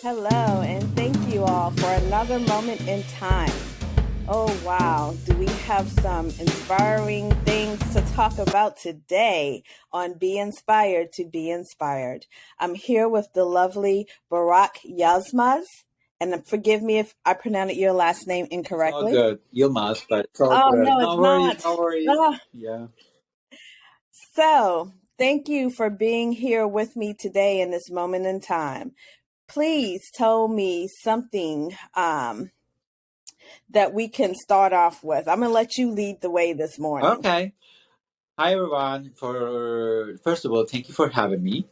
Hello, and thank you all for another moment in time. Oh, wow. Do we have some inspiring things to talk about today on Be Inspired to Be Inspired? I'm here with the lovely Burak Yilmaz. And forgive me if I pronounced your last name It's all incorrectly. good. Yilmaz, but it's all Oh, good. no, it's No worries, not. no worries. Ah, Yeah. so, thank you for being here with me today in this moment in time. Please tell me something that we can start off with. I'm going to let you lead the way this morning. Okay. Hi everyone. For first of all, thank you for having me.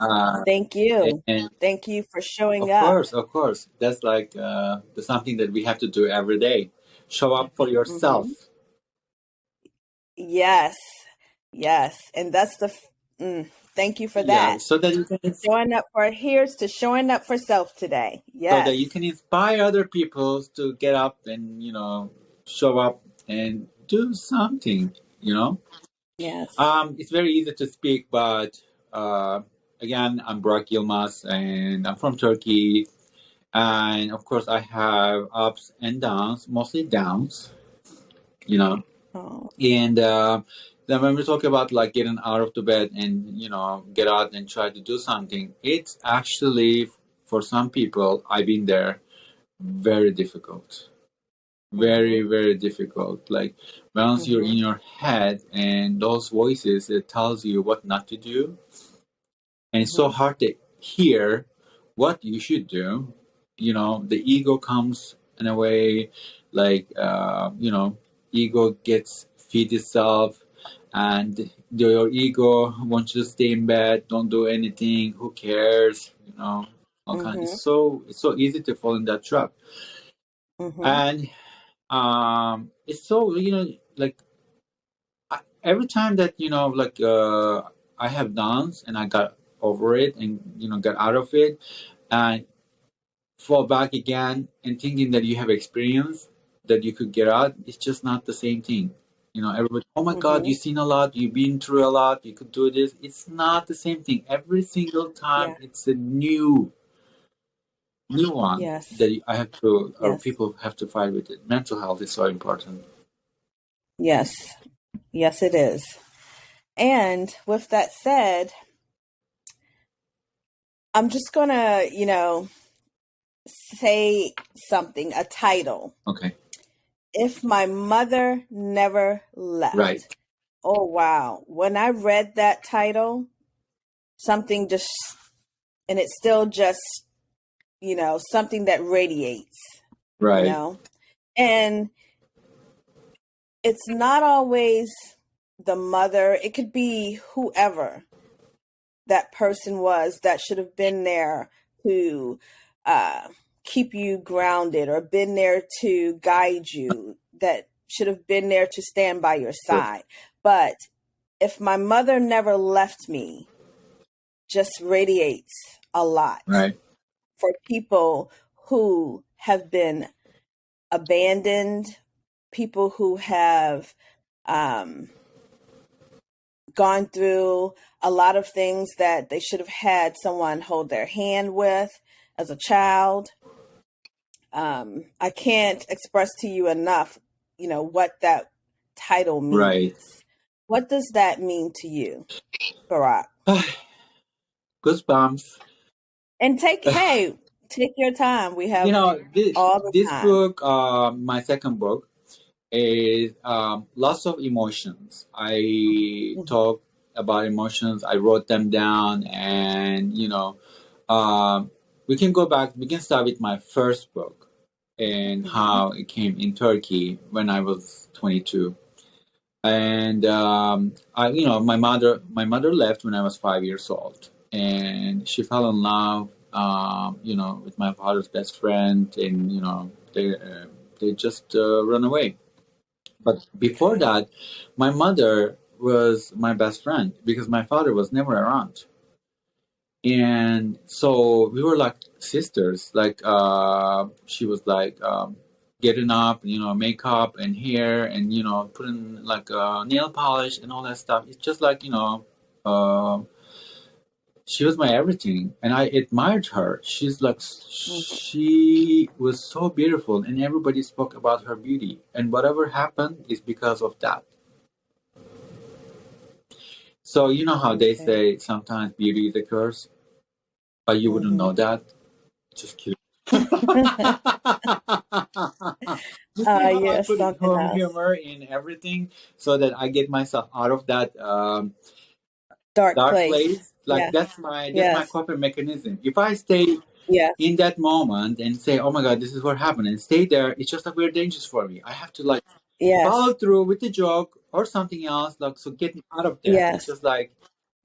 Uh, Thank you. and Thank you for showing up. of course, that's like something that we have to do every day. Show up for yourself. Hmm. Yes. Yes. And that's thank you for Yeah, that. so that you can Showing up for, here's to showing up for self today. so that Yes. you can inspire other people to get up and show up and do something. You know. Yes. It's very easy to speak, but uh, again, I'm Burak Yilmaz, and I'm from Turkey. And of course, I have ups and downs, mostly downs, you know. Oh. And then when we talk about like getting out of the bed and get out and try to do something, it's actually for some people, I've been there, very difficult. Very, Hmm. very difficult. Like once you're in Hmm. your head and those voices it tells you what not to do, and it's so Hmm. hard to hear what you should do. The ego comes in a way, like ego gets feed itself, and your ego wants you to stay in bed, don't do anything, who cares, all kind. Hmm. It's so easy to fall in that trap. Hmm. And it's so like every time that I have done and I got over it and got out of it and fall back again and thinking that you have experience that you could get out, it's just not the same thing. Everybody, oh my God, Hmm. you've seen a lot, you've been through a lot, you could do this. It's not the same thing. Every single time Yeah. it's a new one Yes. that I have to, or Yes. people have to fight with it. Mental health is so important. Yes. Yes, it is. And with that said, I'm just going to, say something, a title. Okay. If My Mother Never Right. Left. Oh, wow. When I read that title, something just, and it's still just, something that radiates, you Right. know? And it's not always the mother, it could be whoever that person was that should have been there to uh, keep you grounded or been there to guide you, that should have been there to stand by your Sure. side. But if my mother never left me, just radiates a lot Right. for people who have been abandoned, people who have um, gone through a lot of things that they should have had someone hold their hand with as a child. I can't express to you enough, what that title Right. means. What does that mean to you, Barack? Goosebumps. And take your time. We have This all the this time. book, my second book, is lots of emotions. I Mhm. talk about emotions. I wrote them down, and we can go back. We can start with my first book and Mhm. how it came in Turkey when I was 22. And my mother left when I was 5 years old, and she fell in love, with my father's best friend, and they just run away. But before Okay. that, my mother was my best friend because my father was never around, and so we were like sisters. Like she was like getting up, makeup and hair, and putting like nail polish and all that stuff. It's just like uh, she was my everything, and I admired her. She's like, she was so beautiful, and everybody spoke about her beauty. And whatever happened is because of that. So you know how they say sometimes beauty is a curse, but you wouldn't know that. Just kidding. You see how I Yes, put something else. humor in everything so that I get myself out of that Dark dark place. place. Like Yeah. that's my Yes. coping mechanism. If I stay Yes. in that moment and say, "Oh my God, this is what happened," and stay there, it's just like weird dangerous for me. I have to like Yes. follow through with the joke or something else, like so get me out of there. It's Yes. just like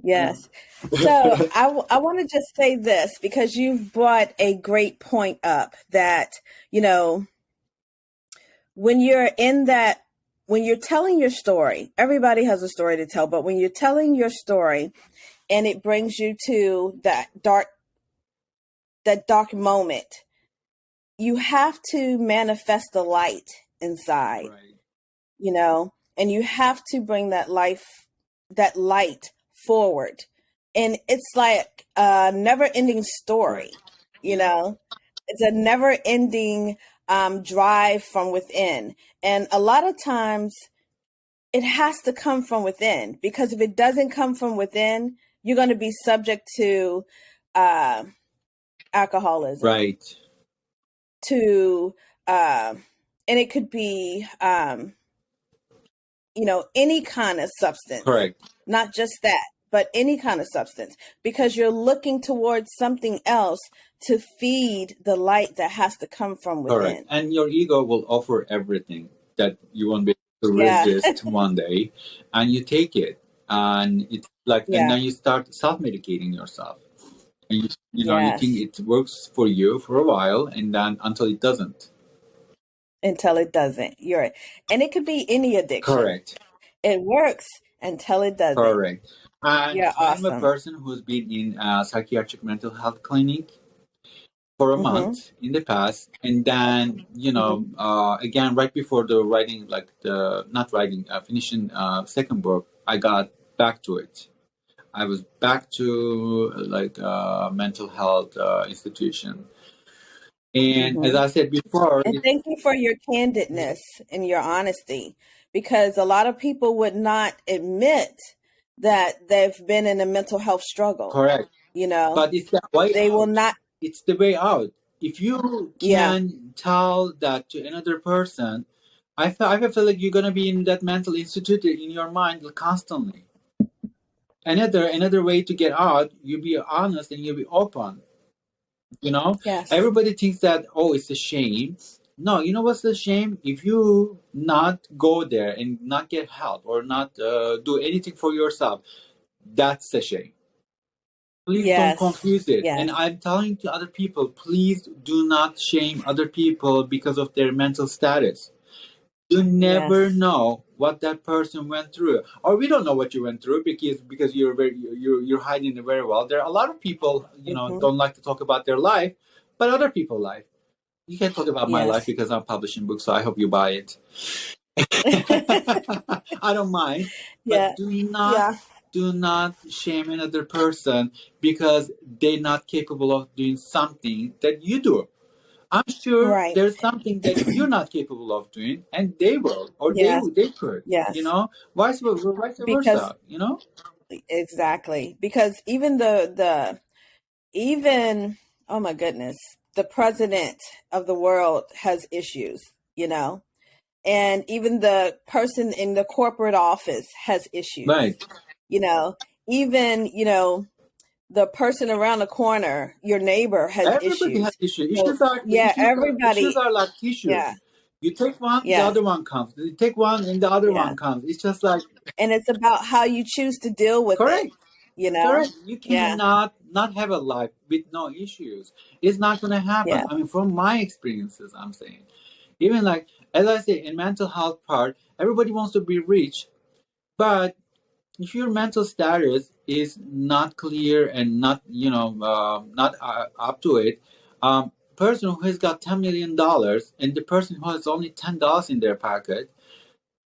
Yes. So I want to just say this because you've brought a great point up that, you know, when you're in that, when you're telling your story, everybody has a story to tell, but when you're telling your story and it brings you to that dark moment, you have to manifest the light inside, right, you know, and you have to bring that light forward. And it's like a never ending story, right, you yeah, know, it's a never ending drive from within. And a lot of times it has to come from within, because if it doesn't come from within, you're going to be subject to uh, alcoholism, right, to, and it could be, any kind of substance, correct, not just that, but any kind of substance, because you're looking towards something else to feed the light that has to come from correct. within. And your ego will offer everything that you won't be able to Yeah. resist one day, and you take it, and it's like, and Yeah. then you start self-medicating yourself. And you Yes. think it works for you for a while, and then until it doesn't. Until it doesn't. And it could be any addiction. Correct. It works until it doesn't. Correct. And You're I'm a awesome. person who's been in a psychiatric mental health clinic for a Mm-hmm. month in the past, and then Mm-hmm. again right before the writing, like the not writing, finishing second book, I got back to it. I was back to like mental health institution, and as Mm-hmm. I said before, And thank you for your candidness and your honesty, because a lot of people would not admit that they've been in a mental health struggle. correct. You know, But it's the way they will out. not. It's the way out. If you Yeah. can tell that to another person, I feel like you're gonna be in that mental institute in your mind constantly. Another way to get out, you be honest and you be open. You know, Yes. everybody thinks that, oh, it's a shame. No, you know what's the shame? If you not go there and not get help or not do anything for yourself, that's a shame. Please don't Yes. confuse it. Yes. And I'm telling to other people, please do not shame other people because of their mental status. You never Yes. know what that person went through, or we don't know what you went through because you're hiding it very well. There are a lot of people Mm-hmm. don't like to talk about their life, but other people's life. You can talk about my life Yes. because I'm publishing books, so I hope you buy it. I don't mind, Yeah. but Yeah. do not shame another person because they're not capable of doing something that you do. I'm sure Right. there's something that you're not capable of doing, and they will, or Yes. they could, Yes. vice Because versa, you know. exactly. Because even, oh my goodness, the president of the world has issues, you know, and even the person in the corporate office has issues, Right. you know, even, the person around the corner, your neighbor, has Everybody has issues. issues. So yeah, Issues everybody. are like Yeah. tissues. You take one, the Yes. other one comes. You take one, and the other Yeah. one comes. It's just like And it's about how you choose to deal with it, correct. you know? Correct. You Yeah. cannot not have a life with no issues. It's not going to happen. Yeah. I mean, from my experiences, I'm saying, even like as I say, in mental health part, everybody wants to be rich, but if your mental status is not clear and not not up to it, person who has got $10 million and the person who has only $10 in their pocket,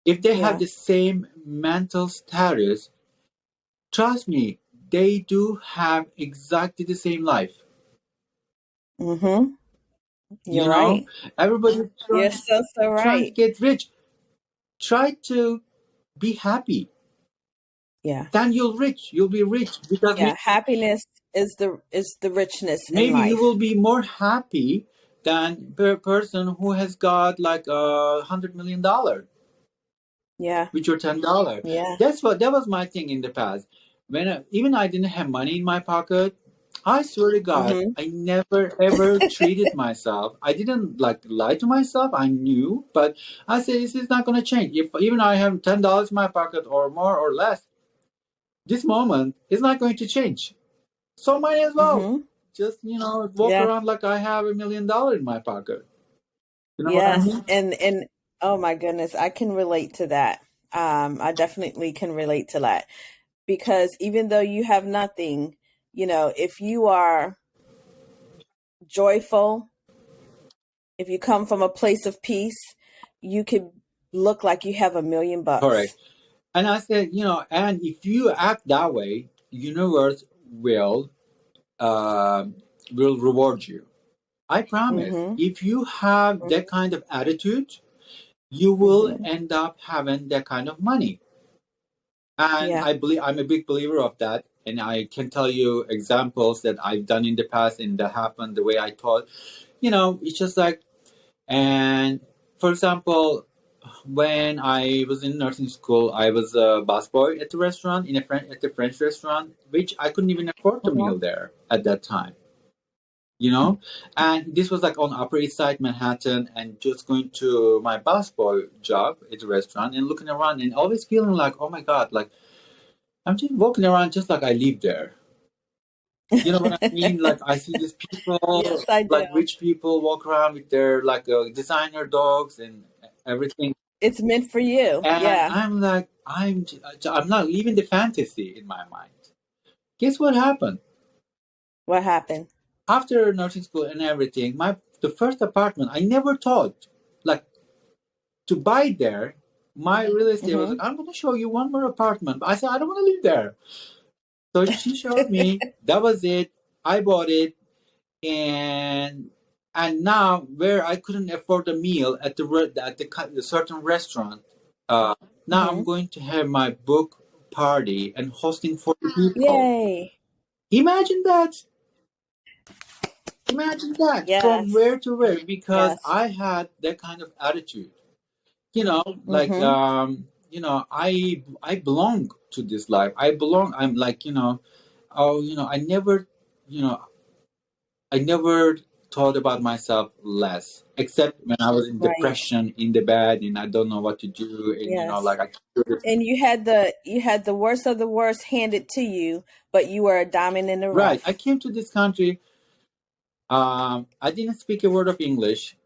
if they have Yeah. the same mental status, trust me, they do have exactly the same life. Mm-hmm. You're You know, right. everybody's You're so trying to right. get rich. Try to be happy. Yeah. Then you'll be rich, because Yeah. Happiness is the richness in maybe you will life. be more happy than a person who has got like $100 million Yeah. with your $10. Yeah. That was my thing in the past. When even I didn't have money in my pocket, I swear to God, Mm-hmm. I never ever treated myself. I didn't like lie to myself. I knew, but I said this is not going to change. If even I have $10 in my pocket or more or less, this moment is not going to change. So might as well Mm-hmm. just walk Yeah. around like I have $1 million in my pocket. You know what I Yes. mean? And oh my goodness, I can relate to that. I definitely can relate to that, because even though you have nothing, if you are joyful, if you come from a place of peace, you could look like you have $1,000,000. Correct. And I said, and if you act that way, universe uh, will reward you. I promise. Mm-hmm. If you have that kind of attitude, you will Mm-hmm. end up having that kind of money. And Yeah. I'm a big believer of that. And I can tell you examples that I've done in the past and that happened the way I thought. It's just like, and for example, when I was in nursing school, I was a busboy at the restaurant at the French restaurant, which I couldn't even afford the Mm-hmm. meal there at that time. And this was like on Upper East Side, Manhattan, and just going to my busboy job at the restaurant and looking around and always feeling like, oh my God, like I'm just walking around just like I live there. You know what I mean? Like I see these Yes, people, I do. like rich people, walk around with their like designer dogs and everything. It's meant for you. And Yeah. I'm like, I'm not leaving the fantasy in my mind. Guess what happened? What happened? After nursing school and everything, the first apartment, I never thought like to buy there. My real estate was Mm-hmm. like, I'm going to show you one more apartment. But I said, I don't want to live there. So she showed me. That was it. I bought it, and now where I couldn't afford a meal at the certain restaurant, now I'm Mm-hmm. going to have my book party and hosting 40 people. Yay. Imagine that. Imagine that from Yes. where to where, because Yes. I had that kind of attitude. Like Mm-hmm. I belong to this life. I belong. I'm like oh you know I never thought about myself less, except when I was in Right. depression in the bed and I don't know what to do, and Yes. like I can't do this. And you had the worst of the worst handed to you, but you were a diamond in the Right. I rough. came to this country. I didn't speak a word of English,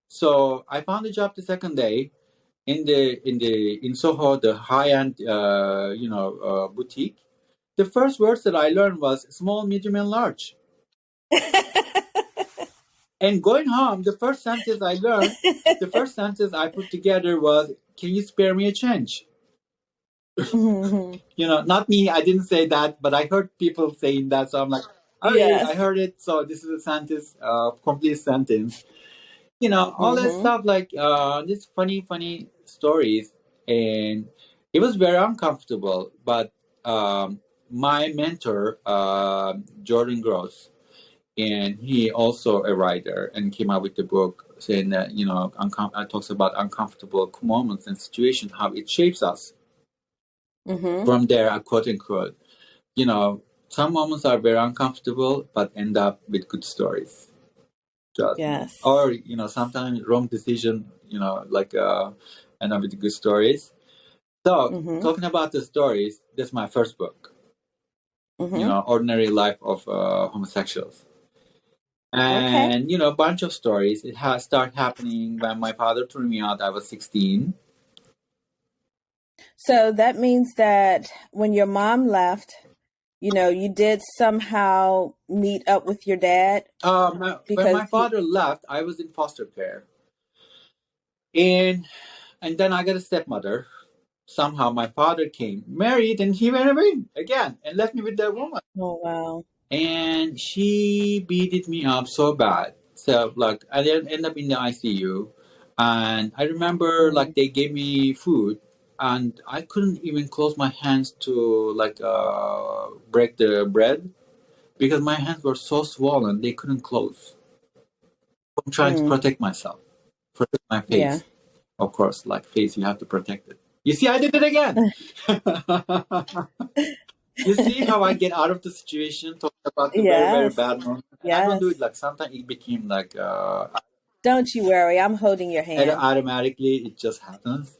so I found a job the second day in Soho, the high end boutique. The first words that I learned was small, medium, and large. And going home, the first sentence I put together was, "Can you spare me a change?" Mhm. Not me. I didn't say that, but I heard people saying that, so I'm like, okay, Yes. I heard it. So this is a sentence, complete sentence. All that Mhm. stuff, like these funny stories, and it was very uncomfortable. But my mentor, Jordan Gross, and he also a writer and came out with the book saying that talks about uncomfortable moments and situations, how it shapes us. Mhm. From there, I quote unquote, some moments are very uncomfortable but end up with good stories. Trust me. Yes. Or sometimes wrong decision, like end up with good stories. So Mhm. talking about the stories, that's my first book. Mhm. Ordinary life of homosexuals. Okay. And a bunch of stories. It has started happening when my father threw me out. I was 16. So that means that when your mom left, you did somehow meet up with your dad When because my father left, I was in foster care, and then I got a stepmother. somehow my father came, married, and he went away again and left me with that woman. Oh, wow. And she beated me up so bad. So like I then end up in the ICU, and I remember like Mm, they gave me food, and I couldn't even close my hands to like break the bread because my hands were so swollen they couldn't close. I'm trying to mm, protect myself, protect my yeah. face. Of course, like face, you have to protect it. You see, I did it again. You see how I get out of the situation, talking about the very, very Yes. bad moment. And I don't do it Yes. like sometimes it became like Don't you worry. I'm holding your hand. automatically, it just happens.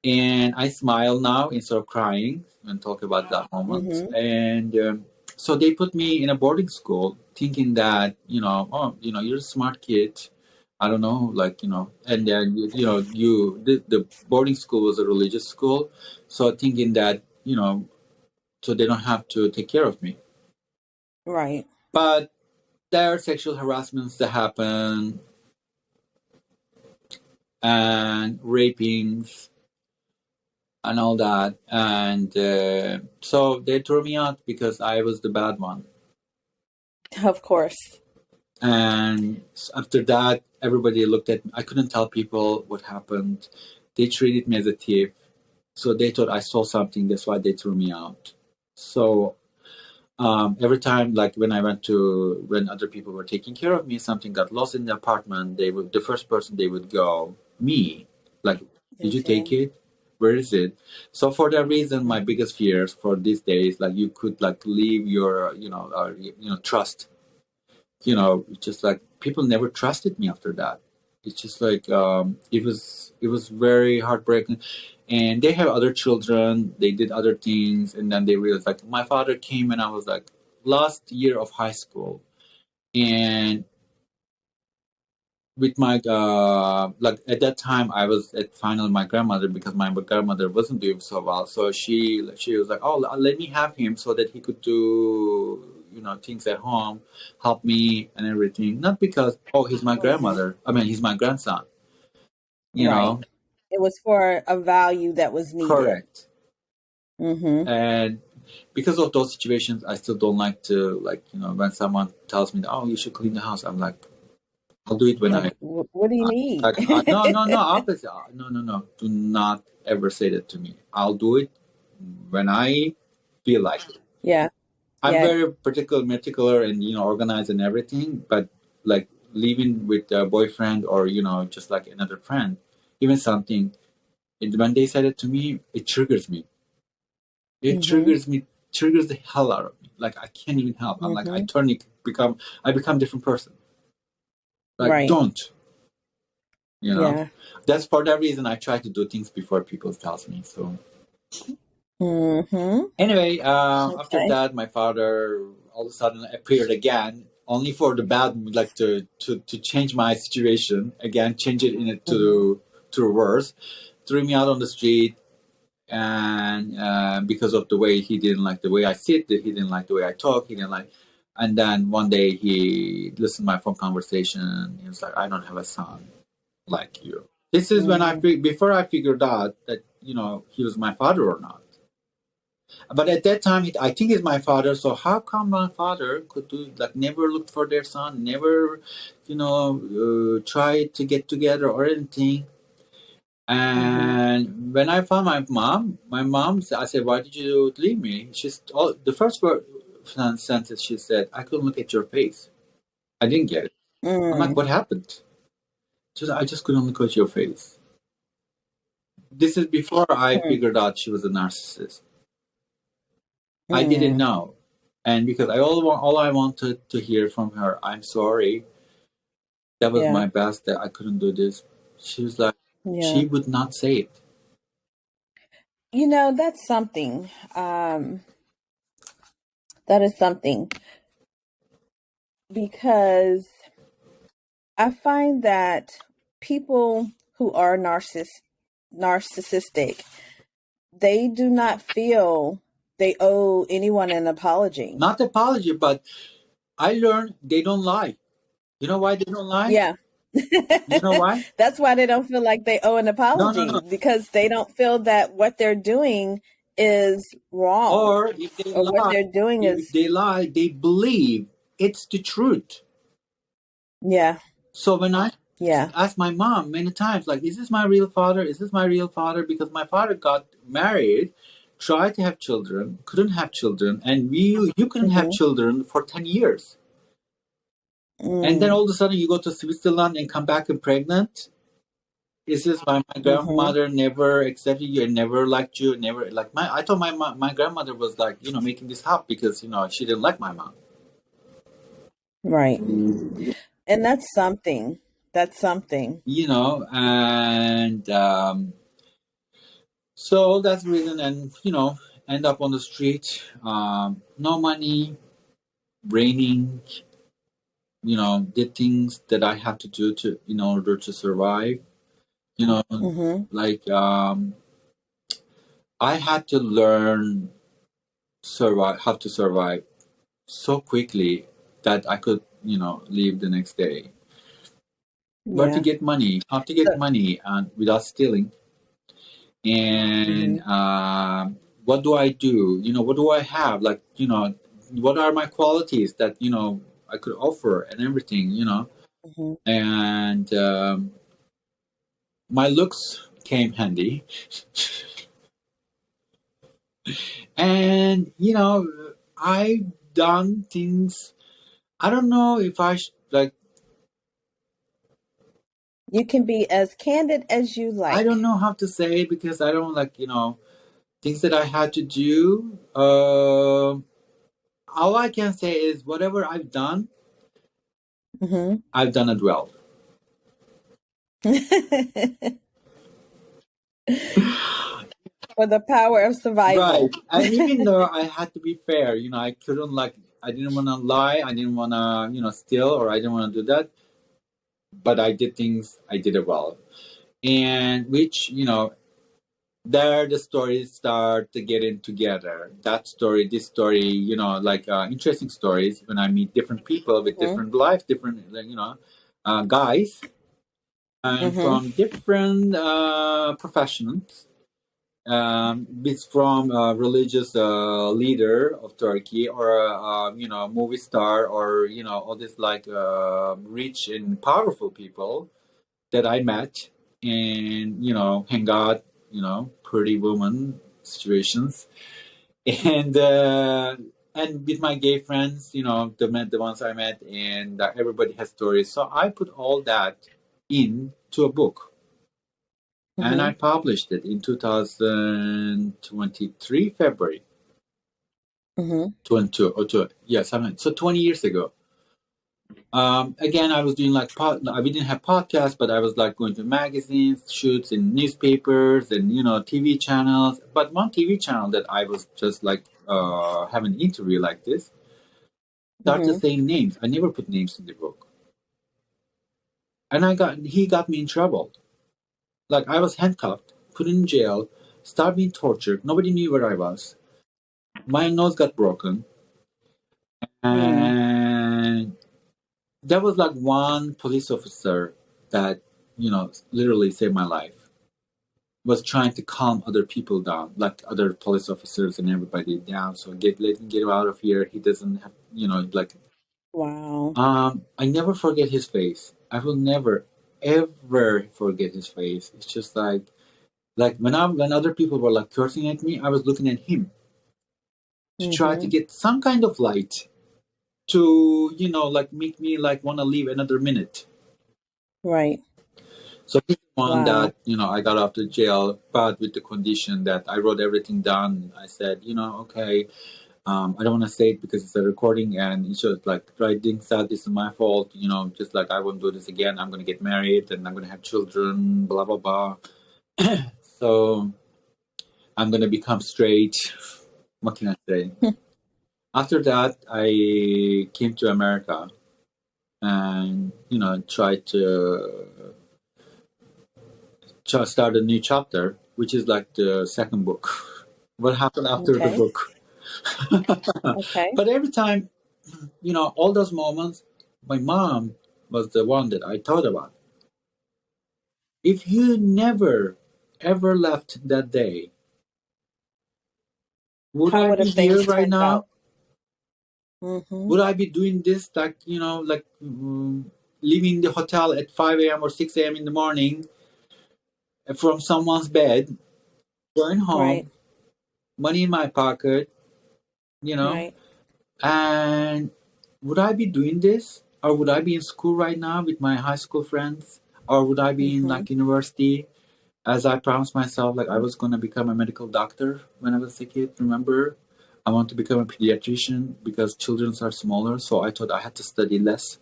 And I smile now instead of crying and talk about that moment. Mm-hmm. And so they put me in a boarding school, thinking that oh, you're a smart kid. I don't know, like and then the boarding school was a religious school, so thinking that so they don't have to take care of me. Right. But there are sexual harassments that happen and rapings and all that. And so they threw me out because I was the bad one. Of course. And after that, everybody looked at me. I couldn't tell people what happened. They treated me as a thief. So they thought I stole something. That's why they threw me out. So every time, like when when other people were taking care of me, something got lost in the apartment, the first person they would go, me. Like, did you It's take him. it? Where is it? So for that reason, my Mm, biggest fears for these days, like you could like leave your, trust, just like people never trusted me after that. It's just like it was very heartbreaking. And they have other children, they did other things, and then they realized like my father came and I was like last year of high school. And with my like at that time I was at final my grandmother because my grandmother wasn't doing so well, so she was like, oh, let me have him so that he could do things at home, help me and everything, not because oh he's my mm-hmm. grandmother, I mean he's my grandson, you Right. know. It was for a value that was needed. Correct. Mm-hmm. And because of those situations I still don't like to, like, when someone tells me, oh, you should clean the house, I'm like, I'll do it when I Like, what do you need? like, no, no, no, opposite. No, no, no. Do not ever say that to me. I'll do it when I feel like it. Yeah. I'm Yeah. very meticulous, and organized and everything. But like living with a boyfriend or just like another friend, even something. When they said it to me, it triggers me. It Mm-hmm. triggers me. Triggers the hell out of me. Like I can't even help. I'm like Mm-hmm. I become a different person. Like Right. don't. Yeah. That's for that reason I try to do things before people tells me. So Mm-hmm. anyway, after Okay. that my father all of a sudden appeared again, only for the bad, like to change my situation again, change it in it Mm-hmm. to worse, threw me out on the street. And because of the way he didn't like the way I sit, he didn't like the way I talk, he didn't like. And then one day he listened to my phone conversation. He was like, I don't have a son like you. This is when Mm-hmm. before I figured out that he was my father or not. But at that time, I think he's my father. So how come my father could do like never looked for their son, never, try to get together or anything? Mm-hmm. And when I found my mom, I said, "Why did you leave me?" She's all the first word sentence she said, "I couldn't look at your face." I didn't get it. I'm like, Mm-hmm. "What happened?" She said, "I just couldn't look at your face." This is before I figured out she was a narcissist. I didn't Mm-hmm. know, and because all I wanted to hear from her, "I'm sorry. That was Yeah. my best. That I couldn't do this." She was like, Yeah. she would not say it. That's something. That is something because I find that people who are narcissistic, they do not feel they owe anyone an apology. Not apology, but I learned they don't lie. You know why they don't lie? Yeah. You know why? That's why they don't feel like they owe an No, no, apology, no. because they don't feel that what they're doing is wrong, Or if they or what lie, they're doing if is, they lie, they believe it's the truth. yeah, So when I yeah. asked my mom many times, like, is this my real father? Is this my real father? Because my father got married, tried to have children, couldn't have children, and you couldn't have Mm-hmm. children for 10 years. And then Mm, all of a sudden you go to Switzerland and come back and pregnant. Is this why my mm-hmm. grandmother never accepted you and never liked you? Never like my. I thought my grandmother was like making this up because she didn't like my mom. Right. And that's something. That's something. And so that's the reason. And end up on the street. No money, raining. Did things that I had to do to in order to survive. Mm-hmm. Like I had to learn survive how to survive so quickly that I could, leave the next day. Where to Yeah. get money? How to get So, money and without stealing? And mm-hmm. what do I do? What do I have? Like, what are my qualities that I could offer and everything? Mm-hmm. And my looks came handy, and I've done things. I don't know if like. You can be as candid as you I don't like. know how to say it because I don't like, things that I had to do. All I can say is whatever Mm-hmm. I've done it well. For the power of Right. survival. And even though I had to be fair, I couldn't I didn't want to lie. I didn't want to, steal, or I didn't want to do that. But I did it well. And which, there the stories start to getting together. That story, this story, interesting stories when I meet different people with Mm-hmm. different lives, different, guys, and Mm-hmm. from different professions. It's from a religious leader of Turkey, or a movie star, or all these rich and powerful people that I met, and hang out, pretty woman situations, and with my gay friends, the ones I met, and everybody has stories. So I put all that into a book, and I Mm-hmm. published it in 2023 February Mm-hmm. 22 or two, yeah, something. So 20 years ago. Again, I was doing we didn't have podcasts, but I was like going to magazines, shoots in newspapers, and TV channels. But one TV channel that I was just like have an interview like this started Mm-hmm. saying names. I never put names in the book, and he got me in trouble. Like I was handcuffed, put in jail, started being tortured. Nobody knew where I was. My nose got broken, Mm. and there was like one police officer that literally saved my life. Was trying to calm other people down, like other police officers and everybody down. So let him get out of here. He doesn't have, like. Wow. I never forget his face. I will never ever forget his face. It's just like when other people were like cursing at me, I was looking at him to try to Mm-hmm. get some kind of light to like make me like want to leave another minute. Right. So he's the one Wow. that I got out of jail, but with the condition that I wrote everything down. I said, okay, I don't want to say it because it's a recording, and it's just like writing that this is my fault. Just like I won't do this again. I'm gonna get married and I'm gonna have children. Blah blah blah. So I'm gonna become straight. What can I say? After that, I came to America and tried to start a new chapter, which is like the second book. What happened after the Okay. book? Okay. But every time, all those moments, my mom was the one that I thought about. If you never ever left that day, would How I would be have here things right turned now? out? Mm-hmm. Would I be doing this like, leaving the hotel at 5 a.m. or 6 a.m. in the morning from someone's bed, going Right. home, money in my pocket, you know? Right. And would I be doing this? Or would I be in school right now with my high school friends? Or would I be in Mm-hmm. like university? As I promised myself, like I was gonna become a medical doctor when I was a kid, remember? I want to become a pediatrician because children are smaller, so I thought I had to study less.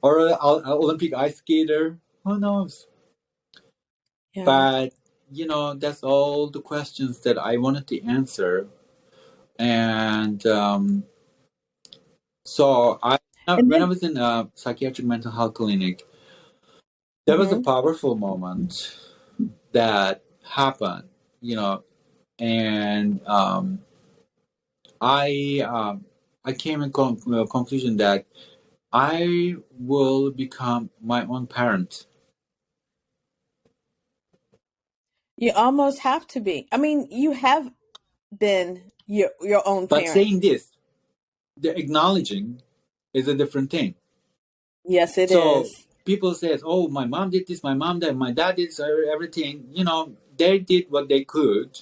Or an Olympic ice skater, who knows? Yeah. But that's all the questions that I wanted to answer. And so And when I then, was in a psychiatric mental health clinic, there was a mm-hmm. powerful moment that happened, and I came in conclusion that I will become my own parent. You almost have to be. I mean, you have been your own But parent. saying this, the acknowledging is a different thing. Yes, it So is. people says, "Oh, my mom did this, my mom did, my dad did everything." They did what they could,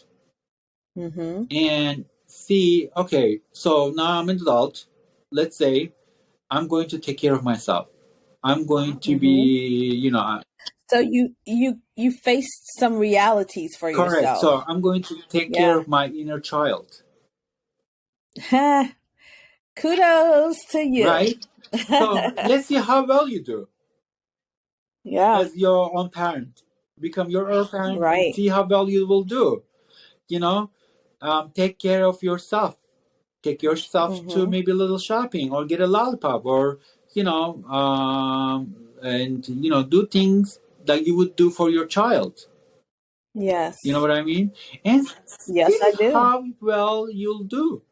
Mm-hmm. and see. Okay, so now I'm an adult. Let's say I'm going to take care of myself. I'm going to Mm-hmm. be, So you faced some realities for correct. So yourself. I'm going to take care Yeah. of my inner child, Kudos to you. right? So let's see how well you do Yeah. as your own parent. Become your own parent and Right. see how well you will do. You know, take care of yourself. Take yourself to Mm-hmm. maybe a little shopping or get a lollipop or, and, do things that you would do for your child. Yes. You know what I mean? And Yes, see I do. how well you'll do.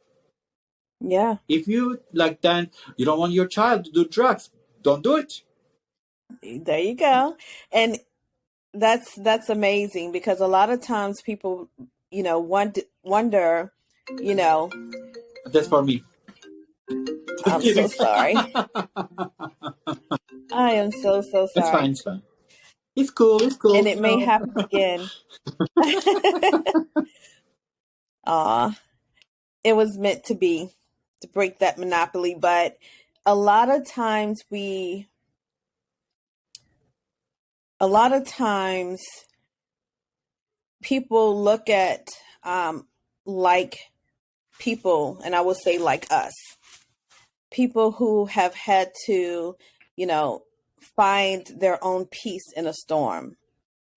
Yeah. If you like, then you don't want your child to do drugs, don't do it. There you go. And that's amazing because a lot of times people, wonder, you know, That's for me. Just I'm so kidding. sorry. I am so It's fine. sorry. It's fine. It's cool. It's cool. And it may happen again. Aw, it was meant to be to break that monopoly, but a lot of times a lot of times people look at like people, and I will say like us, people who have had to, you know, find their own peace in a storm,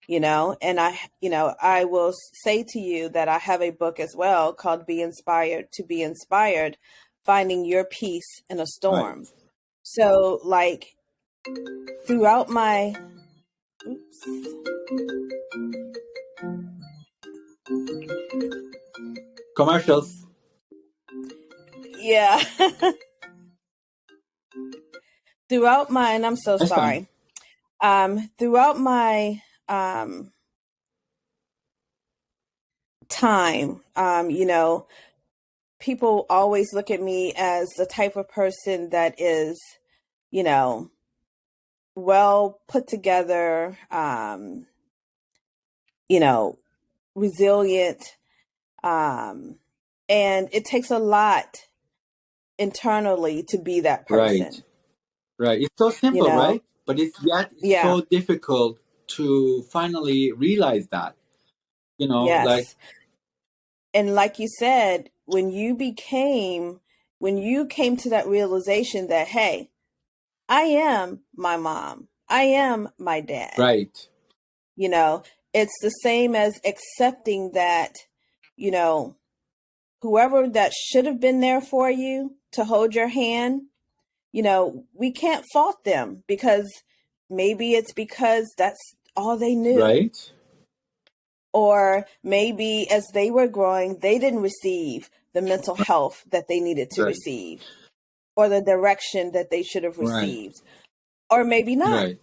and I will say to you that I have a book as well called Be Inspired to Be Inspired, Finding Your Peace in a Right. Storm. So like throughout my oops, Commercials. yeah, throughout my, and I'm so That's fine. sorry. Throughout my um time, people always look at me as the type of person that is, you know, well put together, you know, resilient. Um, and it takes a lot internally to be that Right. person, Right. It's so you simple, know? right? But it's Yeah, so difficult to finally realize that. Like, yes. And like you said, when you came to that realization that, hey, I am my mom, I am my dad, right. you know, it's the same as accepting that, you know, whoever that should have been there for you to hold your hand, we can't fault them because maybe it's because that's all they knew. Right. Or maybe as they were growing, they didn't receive the mental health that they needed to Right. receive or the direction that they should have Right. received. or maybe not. Right.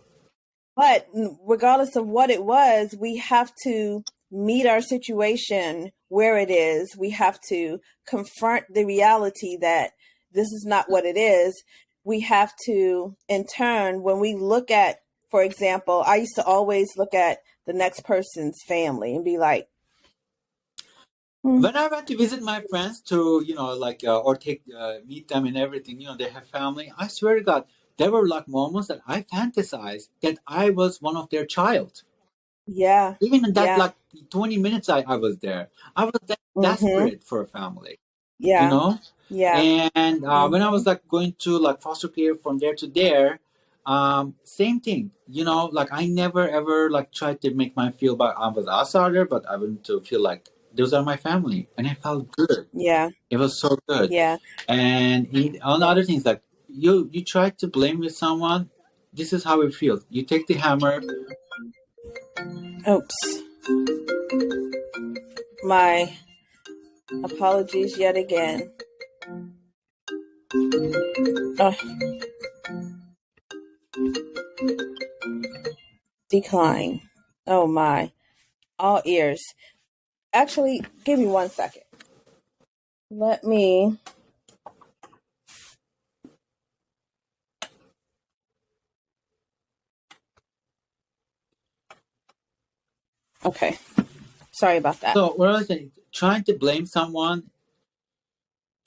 But regardless of what it was, we have to meet our situation where it is. We have to confront the reality that this is not what it is. We have to, in turn, when we look at, for example, I used to always look at the next person's family and be like, When I went to visit my friends to, or take meet them and everything, they have family. I swear to God, there were like moments that I fantasized that I was one of their child. yeah, Even in that yeah, like 20 minutes I was there, I was that mm-hmm, desperate for a family, you yeah, know. yeah, And when I mm-hmm, was like going to like foster care from there to there, same thing, like I never ever like tried to make my feel by I was outsider, but I wanted to feel like those are my family, and I felt good. yeah, It was so good. yeah, And on the yeah. other things, like you try to blame with someone, this is how it feels. You take the hammer. Oops, my apologies yet again. Oh, decline. Oh my, all ears. Actually, give me 1 second. Let me. Okay, sorry about that. So what I was saying, trying to blame someone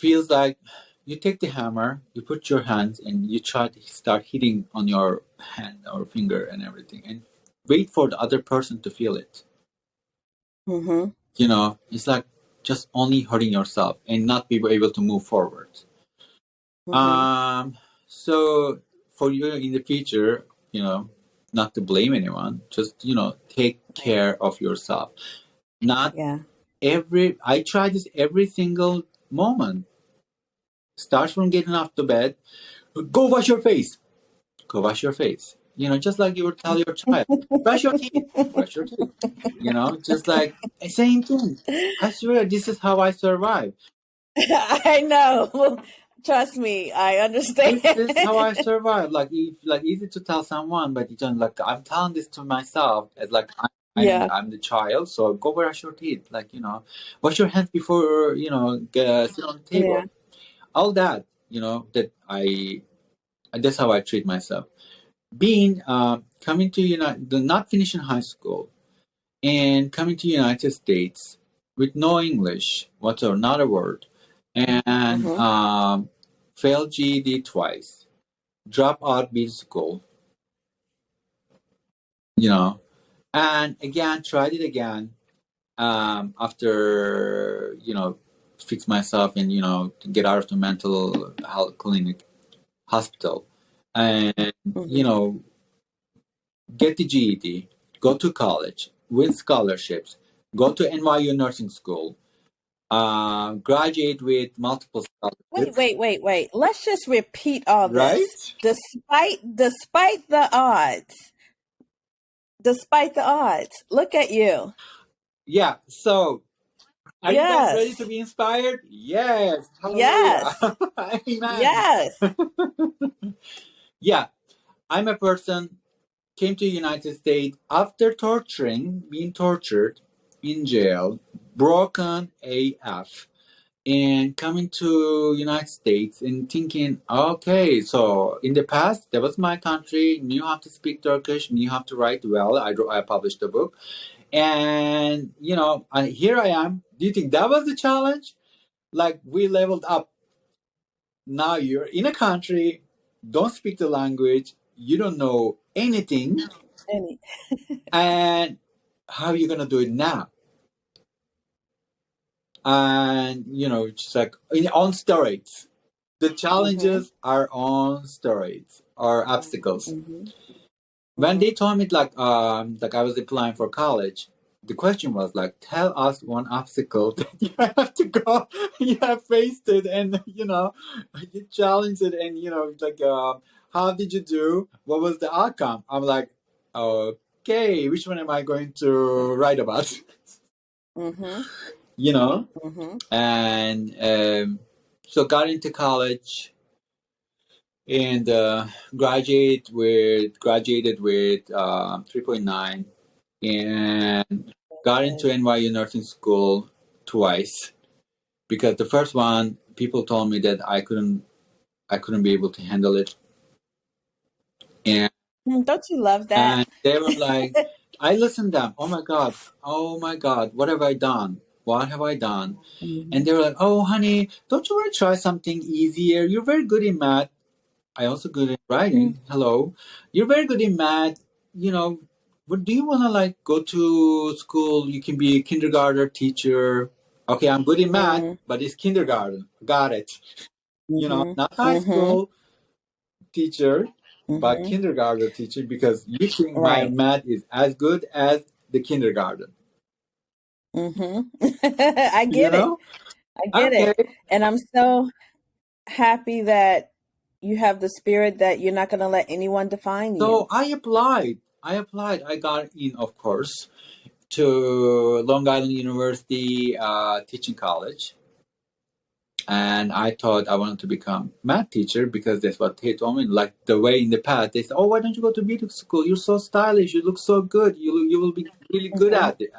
feels like you take the hammer, you put your hands, and you try to start hitting on your hand or finger and everything, and wait for the other person to feel it. Mm-hmm. It's like just only hurting yourself and not be able to move forward. Mm-hmm. So for you in the future, not to blame anyone, just take Right. care of yourself. Not Yeah. I try this every single moment. Start from getting off the bed. Go wash your face. Go wash your face. Just like you would tell your child, brush your teeth. Brush your teeth. Just like same thing. I swear, this is how I survive. I know. Trust me, I understand. This is how I survive. Like, if like easy to tell someone, but you don't like. I'm telling this to myself as like Yeah. I'm the child. So go brush your teeth. Like wash your hands before sit on the Yeah. table. All that that I that's how I treat myself. Being coming to not finishing high school and coming to United States with no English whatsoever, not a word, and Mm-hmm. failed GED twice, drop out mid school, and again tried it again after fix myself and get out of the mental health clinic hospital, and Mm-hmm. get the GED, go to college with scholarships, go to NYU nursing school, graduate with multiple scholarships. Wait. Let's just repeat all this. Right? Despite the odds. Despite the odds. Look at you. Yeah. So, are you guys ready to Yes. be inspired? Yes. Yes. Hallelujah. Amen. Yes. Yeah. I'm a person came to United States after being tortured in jail, broken AF, and coming to United States and thinking, okay, so in the past that was my country, knew how to speak Turkish, knew how to write well. I published a book, and and here I am. Do you think that was the challenge? Like, we leveled up. Now you're in a country, don't speak the language, you don't know anything, Any. and how are you gonna do it now? And just like on steroids. The Mm-hmm. challenges are on steroids or obstacles. Mm-hmm. When Mm-hmm. they told me like I was applying for college, the question was like, tell us one obstacle that you have to go, you have faced it, and you challenged it, and like how did you do? What was the outcome? I'm like, okay, which one am I going to write about? Mm-hmm. you know, Mm-hmm. and so got into college. and graduated with 3.9, and got into NYU nursing school twice, because the first one people told me that I couldn't be able to handle it, and Don't you love that? and they were like, I listened to them. Oh my God, what have I done? What have I done? And they were like, oh honey, don't you want to try something easier? You're very good in math. I also good in writing. Hello, you're very good in math. You know, what do you want to like go to school? You can be a kindergarten teacher. Okay, I'm good in math, but it's kindergarten. Got it. Not high school teacher, but kindergarten teacher, because you think my Right. math is as good as the kindergarten. I get it. I get Okay. it. And I'm so happy that you have the spirit that you're not going to let anyone define So you. I applied. I got in, of course, to Long Island University Teaching College. And I thought I wanted to become math teacher, because that's what they told me. Like the way in the past, they said, "Oh, why don't you go to beauty school? You're so stylish. You look so good. You will be really good at it."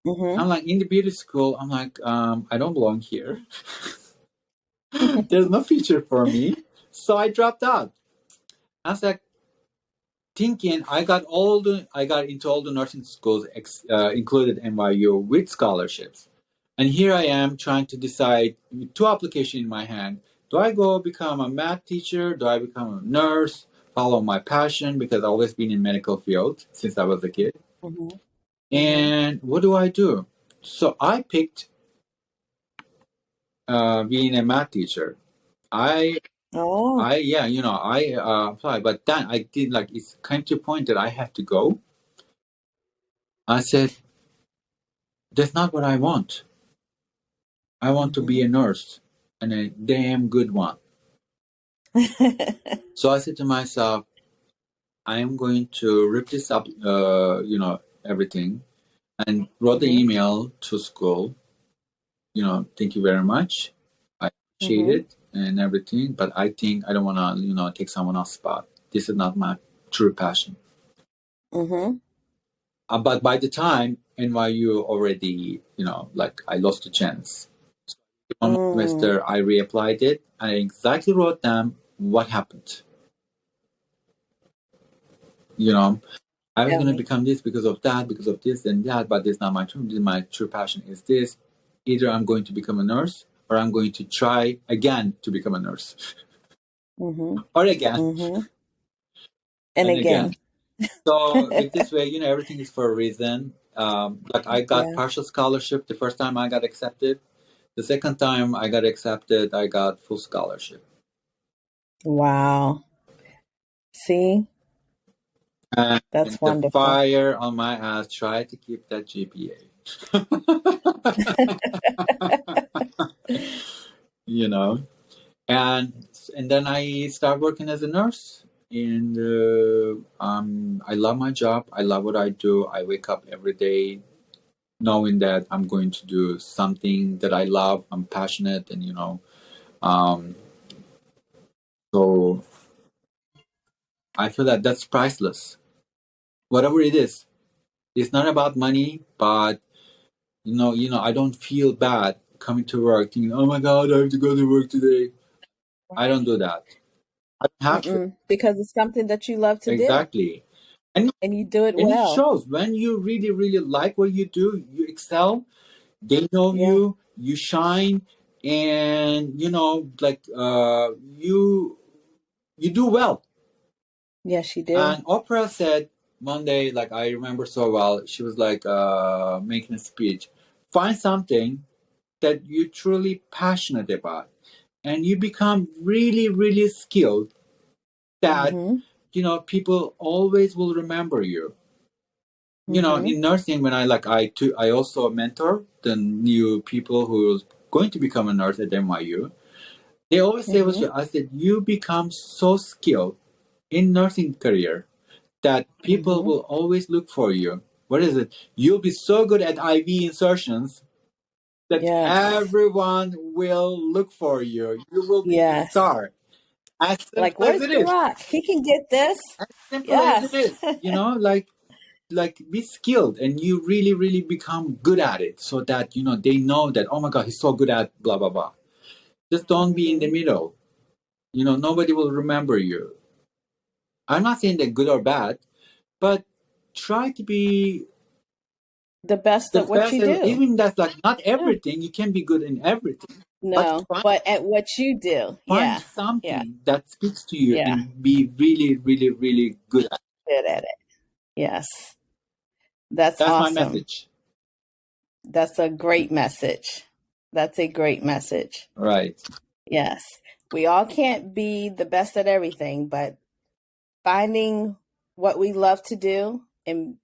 I'm like, in the beauty school, I'm like, I don't belong here. There's no future for me. So I dropped out. I was like thinking, I got into all the nursing schools, included NYU, with scholarships. And here I am trying to decide, with two applications in my hand. Do I go become a math teacher? Do I become a nurse? Follow my passion, because I've always been in medical field since I was a kid. And what do I do? So I picked being a math teacher. I applied, but then I did, like, it came to a point that I have to go. I said, that's not what I want. I want to be a nurse, and a damn good one. So I said to myself, I am going to rip this up, everything, and wrote the email to school. Thank you very much. I appreciate it and everything, but I think I don't want to, take someone else's spot. This is not my true passion. But by the time NYU already, I lost the chance. So one semester I reapplied it, and I exactly wrote down what happened. I was going to become this because of that, because of this and that, but this is not my true. My true passion is this. Either I'm going to become a nurse, or I'm going to try again to become a nurse. Or again. And again. So with this way, everything is for a reason. I got partial scholarship the first time I got accepted. The second time I got accepted, I got full scholarship. Wow. See? And that's The wonderful. fire on my ass, try to keep that GPA. And then I start working as a nurse, and I love my job. I love what I do. I wake up every day knowing that I'm going to do something that I love. I'm passionate, and so I feel that that's priceless. Whatever it is, it's not about money, but I don't feel bad coming to work thinking, oh my God, I have to go to work today. I don't do that. I don't have to. Because it's something that you love to do. Exactly. And you do it and well. it shows when you really, really like what you do, you excel, they know you shine, and you do well. Yes, you do. And Oprah said one day, like I remember so well, she was like making a speech. Find something that you're truly passionate about, and you become really, really skilled, that people always will remember you. In nursing, when I also mentor the new people who's going to become a nurse at NYU. They always say, I said, you become so skilled in nursing career that people will always look for you. What is it? You'll be so good at IV insertions that everyone will look for you. You will be a star. As Like, simple as where's it is. Burak? He can get this. As simple as Yes. it is. Like be skilled, and you really, really become good at it, so that they know that, oh my God, he's so good at blah blah blah. Just don't be in the Hmm. middle. Nobody will remember you. I'm not saying that good or bad, but try to be The best the at what best. you do. Even that's like not Yeah. everything. You can be good in everything, but No, but at what you do. find Yeah. Yeah. something that speaks to you Yeah. and be really, really, really good at it. Good at it. Yes. That's That's my awesome. message. That's a great message. That's a great message. Right. Yes. We all can't be the best at everything, but finding what we love to do and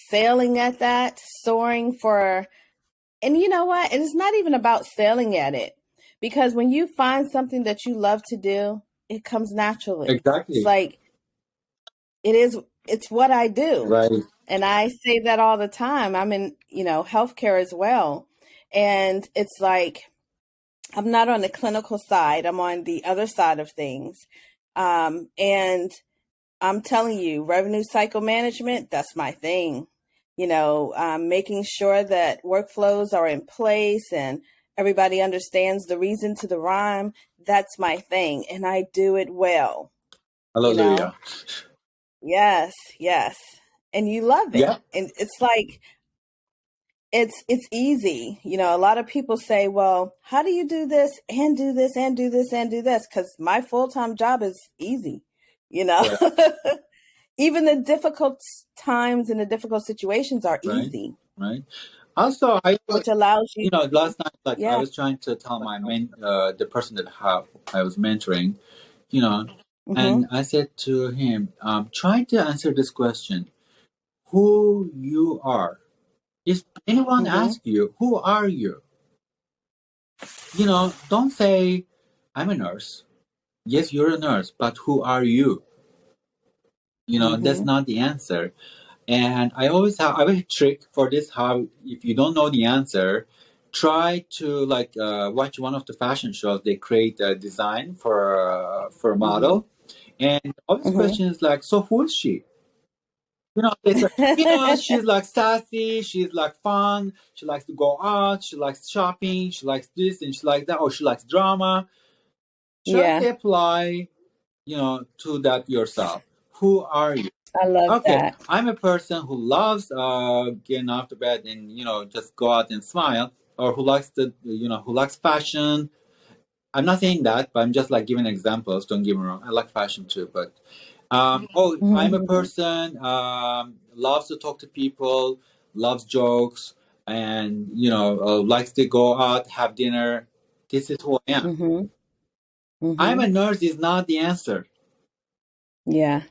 sailing at that, soaring for, and you know what? It's not even about sailing at it, because when you find something that you love to do, it comes naturally. It's Exactly. like it's what I do. Right. And I say that all the time. I'm in, healthcare as well. And it's like I'm not on the clinical side, I'm on the other side of things. And I'm telling you, revenue cycle management, that's my thing. Making sure that workflows are in place and everybody understands the reason to the rhyme, that's my thing. And I do it well, you know? Hallelujah. Yes, yes. And you love it. Yeah. And it's like, it's easy. A lot of people say, well, how do you do this and do this and do this and do this? Because my full-time job is easy, you know. Right. Even the difficult times and the difficult situations are Right. easy, Right. Also, which allows you, last night, like I yeah. was trying to tell the person that I was mentoring, you know, Mm-hmm, and I said to him, try to answer this question: who you are. If anyone mm-hmm, asks you, who are you? Don't say, I'm a nurse. Yes, you're a nurse, but who are you? That's mm-hmm, not the answer. And I have a trick for this. How, if you don't know the answer, try to like watch one of the fashion shows. They create a design for a mm-hmm, model, and always mm-hmm. question is like, so who is she? They say, she's like sassy, she's like fun, she likes to go out, she likes shopping, she likes this and she likes that, or she likes drama. Try Yeah, to apply, to that yourself. Who are you? I love Okay, that. I'm a person who loves getting out of bed and just go out and smile, or who likes fashion. I'm not saying that, but I'm just like giving examples. Don't get me wrong. I like fashion too, but I'm a Mm-hmm, person loves to talk to people, loves jokes, and likes to go out, have dinner. This is who I am. mm-hmm, I'm mm-hmm. a nurse is not the answer. Yeah,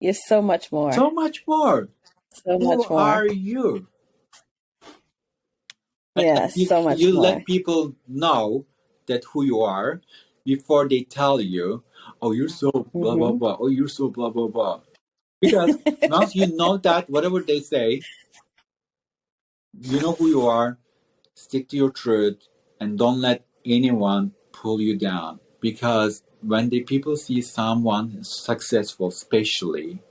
you're so much more, So much more. so Who much more. are you? And Yeah, you so much you more. let people know that who you are before they tell you, oh, you're so blah blah Mm-hmm. blah. Oh, you're so blah blah blah. Because once you know that, whatever they say, you know who you are. Stick to your truth and don't let anyone pull you down. Because when the people see someone successful, especially,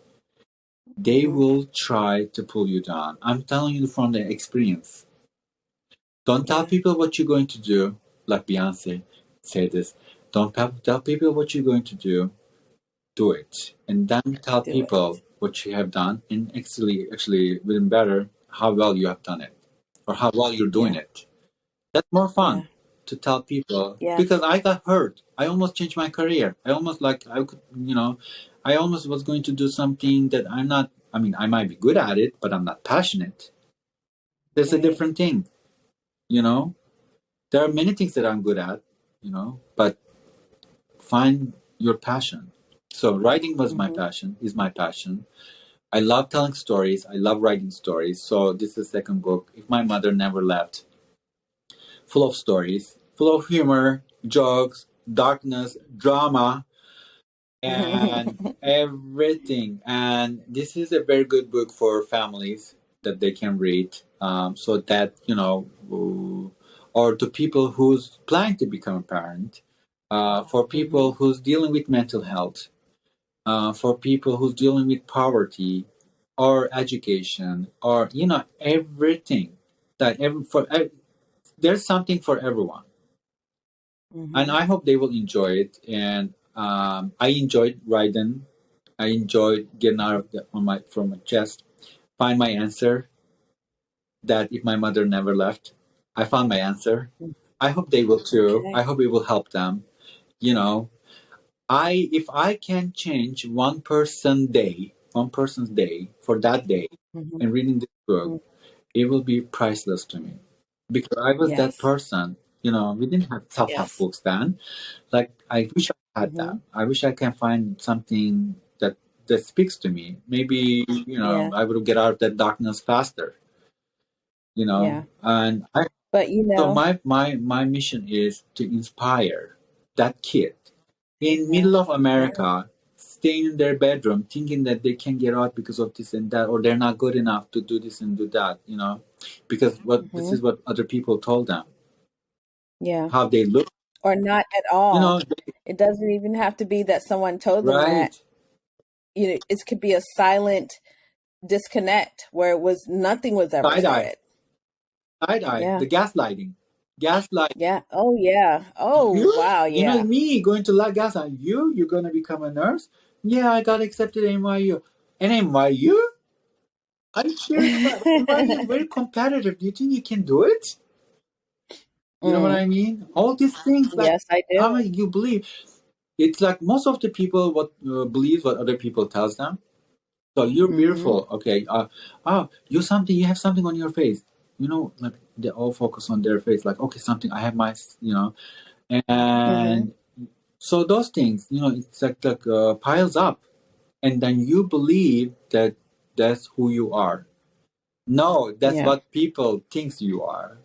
they Mm-hmm. will try to pull you down. I'm telling you from the experience. Don't tell Yeah, people what you're going to do, like Beyonce said this. Don't tell people what you're going to do it. And then tell do it. people what you have done, and actually, even better, how well you have done it, or how well you're doing Yeah, it. That's more yeah, fun to tell people, yes. because I got hurt. I almost changed my career. I almost like I could, I almost was going to do something that I'm not. I mean, I might be good at it, but I'm not passionate. That's a Right. different thing, you know. There are many things that I'm good at, but find your passion. So writing was my Mm-hmm. passion, is my passion. I love telling stories. I love writing stories. So this is the second book. If My Mother Never Left, full of stories, full of humor, jokes, darkness, drama, and everything. And this is a very good book for families that they can read, so that or to people who's planning to become a parent. for people who's dealing with mental health, for people who's dealing with poverty or education, or everything that there's something for everyone, and I hope they will enjoy it. And I enjoyed writing. I enjoyed getting out of from my chest, find my answer. That if my mother never left, I found my answer. I hope they will too. Okay. I hope it will help them. You know, if I can change one person's day for that day, and reading this book, it will be priceless to me, because I was that Yes. person. We didn't have self-help Yes. books then. Like, I wish I had that. I wish I can find something that speaks to me. Maybe Yeah. I would get out of that darkness faster. Yeah. And But so my mission is to inspire that kid in yeah. middle of America, staying in their bedroom, thinking that they can get out because of this and that, or they're not good enough to do this and do that. Because this is what other people told them, Yeah. how they look. Or not at You all. know, It doesn't even have to be that someone told them that. right? It could be a silent disconnect where nothing was ever Side eye, said. side eye, Yeah. the gaslight. Yeah. Oh yeah. Oh You, wow. Yeah. me going to La Gaza. You're gonna become a nurse? Yeah, I got accepted at NYU. And NYU? Are you serious about NYU? Very competitive. Do you think you can do it? You know what I mean? All these things, like, Yes, I how do. many you believe? It's like most of the people believe what other people tells them. So you're beautiful. Okay. You have something on your face. Like, they all focus on their face. Like, okay, something. I have my. And so those things, it's like piles up, and then you believe that that's who you are. No, that's Yeah. what people thinks you are.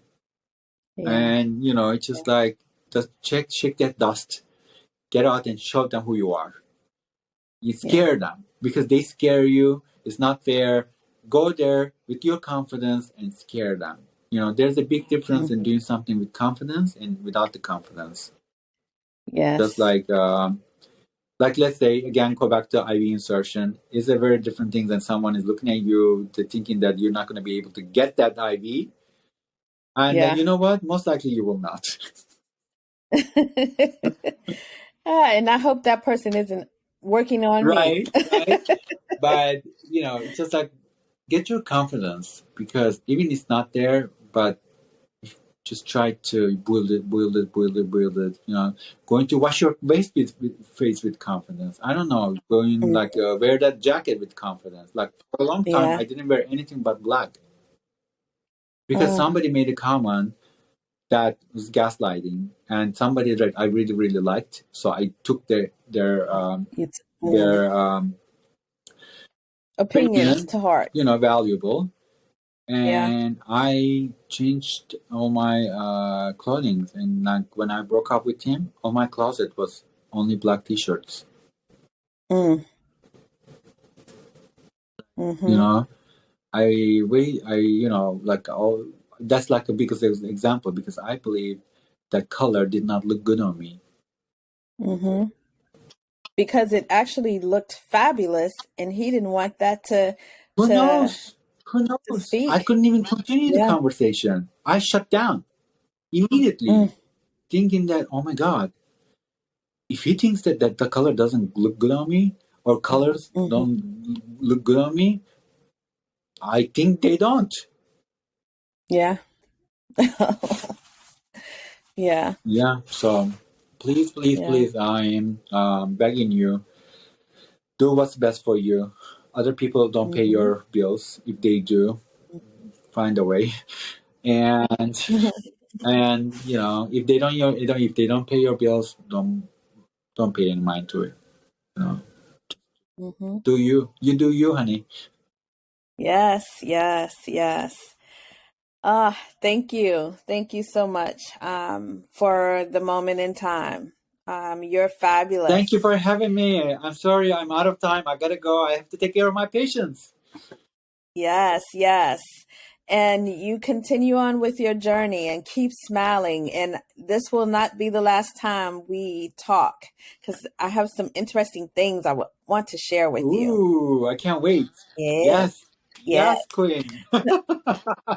Yeah. And it's just like, just shake that dust, get out and show them who you are. You Yeah. scare them because they scare you. It's not fair. Go there with your confidence and scare them. There's a big difference in doing something with confidence and without the confidence. Just Yes. like let's say again, go back to IV insertion, is a very different thing than someone is looking at you, thinking that you're not going to be able to get that IV, and then Yeah. you know what? Most likely you will not. And I hope that person isn't working on me. Right, right. But it's just like, get your confidence, because even it's not there, but just try to build it, build it, build it, build it. Going to wash your face with confidence. I don't know, going like wear that jacket with confidence. Like, for a long time, Yeah. I didn't wear anything but black because Oh. somebody made a comment that was gaslighting, and somebody that I really really liked. So I took It's their opinions opinion, to heart. valuable. Yeah. And I changed all my clothing. And like when I broke up with him, all my closet was only black T-shirts. Mm. You Mm-hmm. know, like all. That's like a biggest example, because I believe that color did not look good on me. Mm-hmm. Because it actually looked fabulous, and he didn't want that Who to knows? Who knows? I speak. couldn't even continue the Yeah. conversation. I shut down immediately, Mm. thinking that, oh my God, if he thinks that the color doesn't look good on me, or colors Mm-hmm. don't look good on me, I think they don't. Yeah. Yeah. Yeah. So please, please, Yeah. please, I am begging you, do what's best for you. Other people don't pay Mm-hmm. your bills. If they do, find a way. And if they don't, if they don't pay your bills, don't pay any mind to it. You know, Mm-hmm. do you, honey. Yes. Yes. Yes. Thank you. Thank you so much for the moment in time. You're fabulous. Thank you for having me. I'm sorry, I'm out of time. I gotta go. I have to take care of my patients. Yes, yes. and you continue on with your journey and keep smiling. And this will not be the last time we talk, because I have some interesting things I want to share with you. Ooh, I can't wait. Yeah. Yes. Yeah. Yes, Queen.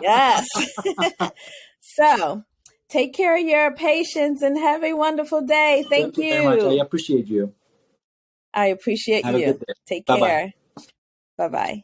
Yes. So take care of your patients and have a wonderful day. Thank Thank you very much. I you. appreciate you. I appreciate Have a you. good day. Take Bye bye. care. Bye-bye.